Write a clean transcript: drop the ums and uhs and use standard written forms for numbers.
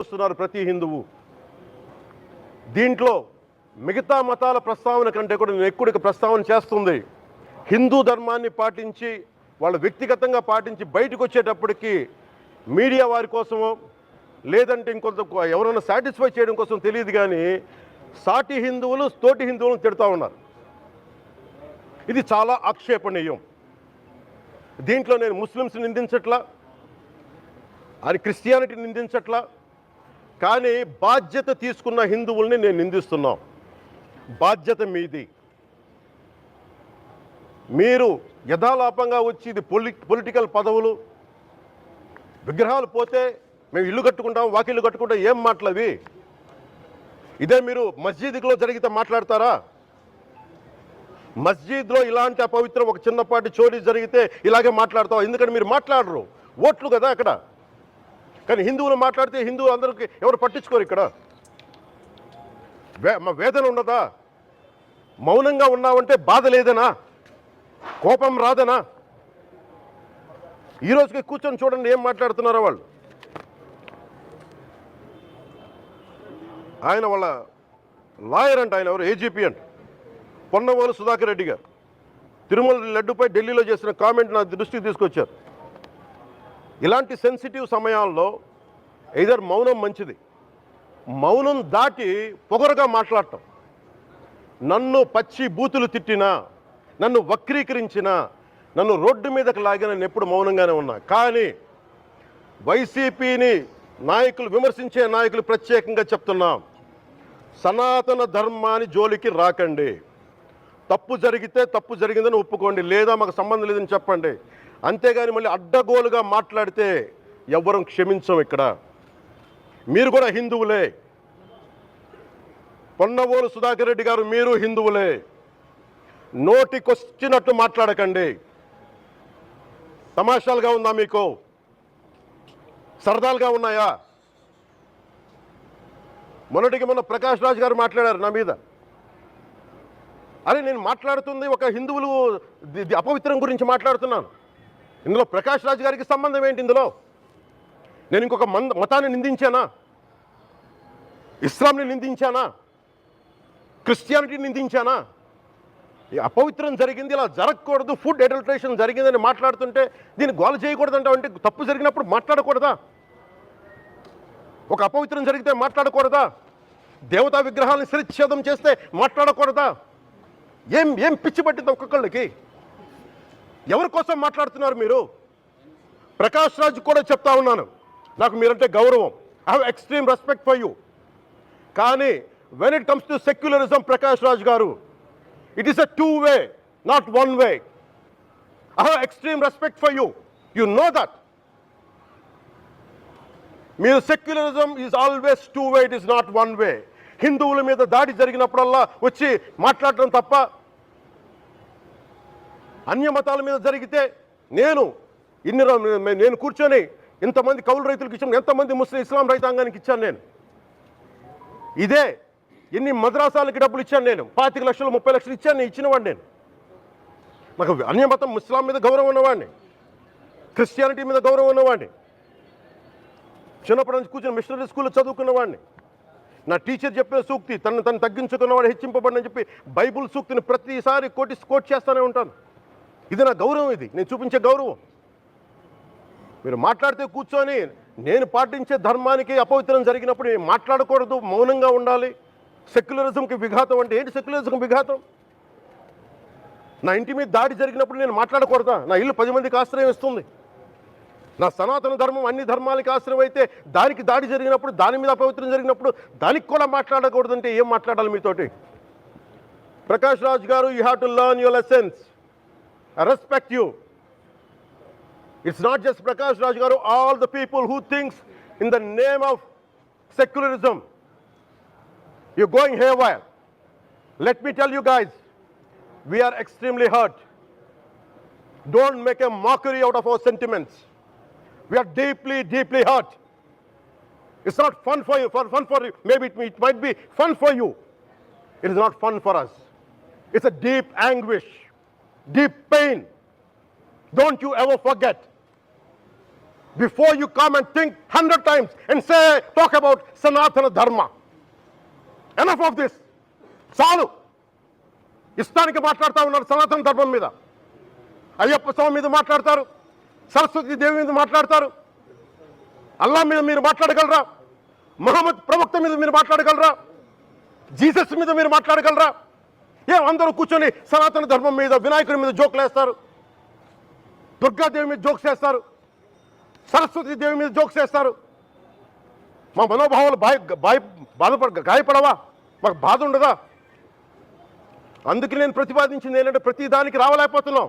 చూస్తున్నారు ప్రతి హిందువు. దీంట్లో మిగతా మతాల ప్రస్తావన కంటే కూడా నేను ఎక్కువ ప్రస్తావన చేస్తుంది హిందూ ధర్మాన్ని పాటించి వాళ్ళు వ్యక్తిగతంగా పాటించి బయటకు వచ్చేటప్పటికి మీడియా వారి కోసమో లేదంటే ఇంకొంత ఎవరైనా సాటిస్ఫై చేయడం కోసం తెలియదు, కానీ సాటి హిందువులు తోటి హిందువులను తిడతా ఉన్నారు. ఇది చాలా ఆక్షేపణీయం. దీంట్లో నేను ముస్లిమ్స్ నిందించట్లా, అది క్రిస్టియానిటీ నిందించట్లా, కానీ బాధ్యత తీసుకున్న హిందువుల్ని నేను నిందిస్తున్నాం. బాధ్యత మీది. మీరు యథాలాపంగా వచ్చి ఇది పొలిటికల్ పదవులు విగ్రహాలు పోతే మేము ఇల్లు కట్టుకుంటాం, వాకిళ్ళు కట్టుకుంటాం, ఏం మాటలవి? ఇదే మీరు మస్జిద్లో జరిగితే మాట్లాడతారా? మస్జిద్లో ఇలాంటి అపవిత్రం ఒక చిన్నపాటి చోరీ జరిగితే ఇలాగే మాట్లాడతాం. ఎందుకంటే మీరు మాట్లాడరు, ఓట్లు కదా అక్కడ. కానీ హిందువులు మాట్లాడితే హిందువులు అందరికీ ఎవరు పట్టించుకోరు. ఇక్కడ మా వేదన ఉండదా? మౌనంగా ఉన్నామంటే బాధ లేదనా? కోపం రాదనా? ఈ రోజుకి కూర్చొని చూడండి ఏం మాట్లాడుతున్నారో వాళ్ళు. ఆయన వాళ్ళ లాయర్ అంట, ఆయన ఎవరు ఏజీపీ అంట, పొన్నవోలు సుధాకర్ రెడ్డి గారు తిరుమల లడ్డుపై ఢిల్లీలో చేసిన కామెంట్ నా దృష్టికి తీసుకొచ్చారు. ఇలాంటి సెన్సిటివ్ సమయాల్లో ఎయిదర్ మౌనం మంచిది, మౌనం దాటి పొగరుగా మాట్లాడటం, నన్ను పచ్చి బూతులు తిట్టినా, నన్ను వక్రీకరించినా, నన్ను రోడ్డు మీదకి లాగిన నేను ఎప్పుడు మౌనంగానే ఉన్నా. కానీ వైసీపీని నాయకులు విమర్శించే నాయకులు ప్రత్యేకంగా చెప్తున్నాం, సనాతన ధర్మాన్ని జోలికి రాకండి. తప్పు జరిగితే తప్పు జరిగిందని ఒప్పుకోండి, లేదా మాకు సంబంధం లేదని చెప్పండి. అంతేగాని మళ్ళీ అడ్డగోలుగా మాట్లాడితే ఎవ్వరం క్షమించం. ఇక్కడ మీరు కూడా హిందువులే. పొన్నవోలు సుధాకర్ రెడ్డి గారు మీరు హిందువులే. నోటికొచ్చినట్టు మాట్లాడకండి. తమాషాలుగా ఉందా మీకు? సరదాలుగా ఉన్నాయా? మొన్నటికి మొన్న ప్రకాష్ రాజ్ గారు మాట్లాడారు నా మీద. అరే నేను మాట్లాడుతుంది ఒక హిందువులు అపవిత్రం గురించి మాట్లాడుతున్నాను. ఇందులో ప్రకాష్ రాజ్ గారికి సంబంధం ఏంటి? ఇందులో నేను ఇంకొక మతాన్ని నిందించానా? ఇస్లాంని నిందించానా? క్రిస్టియానిటీని నిందించానా? ఈ అపవిత్రం జరిగింది, ఇలా జరగకూడదు, ఫుడ్ అడల్టరేషన్ జరిగిందని మాట్లాడుతుంటే దీన్ని గోల చేయకూడదంటే అంటే తప్పు జరిగినప్పుడు మాట్లాడకూడదా? ఒక అపవిత్రం జరిగితే మాట్లాడకూడదా? దేవతా విగ్రహాలను శిరచ్ఛేదం చేస్తే మాట్లాడకూడదా? ఏం పిచ్చి పట్టింది ఒక్కొక్కళ్ళకి? ఎవరి కోసం మాట్లాడుతున్నారు మీరు? ప్రకాష్ రాజ్ కూడా చెప్తా ఉన్నాను, నాకు మీరంటే గౌరవం, I have extreme respect for you. కానీ when it comes to secularism, Prakash Raj garu, it is a two-way, not one-way. I have extreme respect for you. You know that. Mere secularism is always two-way, it is not one-way. హిందువుల మీద దాడి జరిగినప్పుడల్లా వచ్చి మాట్లాడటం తప్ప, అన్య మతాల మీద జరిగితే నేను కూర్చొని ఇంతమంది కౌలు రైతులకు ఇచ్చాను, ఎంతమంది ముస్లిం ఇస్లాం రైతాంగానికి ఇచ్చాను నేను. ఇదే ఎన్ని మద్రాసాలకి డబ్బులు ఇచ్చాను నేను, 25 లక్షలు 30 లక్షలు ఇచ్చాను, నేను ఇచ్చినవాడిని. నేను నాకు అన్యమతం ఇస్లాం మీద గౌరవం ఉన్నవాడిని, క్రిస్టియానిటీ మీద గౌరవం ఉన్నవాడిని, చిన్నప్పటి నుంచి కూర్చొని మిషనరీ స్కూల్లో చదువుకున్నవాడిని. నా టీచర్ చెప్పిన సూక్తి, తను తగ్గించుకున్నవాడు హెచ్చింపబడినని చెప్పి బైబుల్ సూక్తిని ప్రతిసారి కోట్ చేస్తూనే ఉంటాను. ఇది నా గౌరవం, ఇది నేను చూపించే గౌరవం. మీరు మాట్లాడితే కూర్చొని నేను పాటించే ధర్మానికి అపవిత్రం జరిగినప్పుడు నేను మాట్లాడకూడదు, మౌనంగా ఉండాలి. సెక్యులరిజంకి విఘాతం అంటే ఏంటి? సెక్యులరిజంకి విఘాతం నా ఇంటి మీద దాడి జరిగినప్పుడు నేను మాట్లాడకూడదా? నా ఇల్లు 10 మందికి ఆశ్రయం ఇస్తుంది. నా సనాతన ధర్మం అన్ని ధర్మాలకి ఆశ్రయం అయితే దానికి దాడి జరిగినప్పుడు, దాని మీద అపవిత్రం జరిగినప్పుడు దానికి కూడా మాట్లాడకూడదంటే ఏం మాట్లాడాలి మీతోటి? Prakash Raj garu, you have to learn your lessons. I respect you. It's not just Prakash Raj garu, all the people who thinks in the name of secularism, you're going haywire. Let me tell you guys, we are extremely hurt. Don't make a mockery out of our sentiments. We are deeply, deeply hurt. It's not fun for you, fun for you. Maybe it might be fun for you. It is not fun for us. It's a deep anguish, deep pain. Don't you ever forget. Before you come and think 100 times and say, talk about Sanatana Dharma. Enough of this. చాలు. ఇష్టానికి మాట్లాడుతూ ఉన్నారు సనాతన ధర్మం మీద. అయ్యప్ప స్వామి మీద మాట్లాడతారు, సరస్వతి దేవి మీద మాట్లాడతారు. అల్లా మీద మీరు మాట్లాడగలరా? మహమ్మద్ ప్రవక్త మీద మీరు మాట్లాడగలరా? జీసస్ మీద మీరు మాట్లాడగలరా? అందరూ కూర్చొని సనాతన ధర్మం మీద, వినాయకుడి మీద జోకులు వేస్తారు, దుర్గాదేవి మీద జోక్స్ వేస్తారు, సరస్వతి దేవి మీద జోక్స్ వేస్తారు. మా మనోభావాలు గాయపడవా? మాకు బాధ ఉండదా? అందుకే నేను ప్రతిపాదించింది ఏంటంటే ప్రతి దానికి రావలేకపోతున్నాం.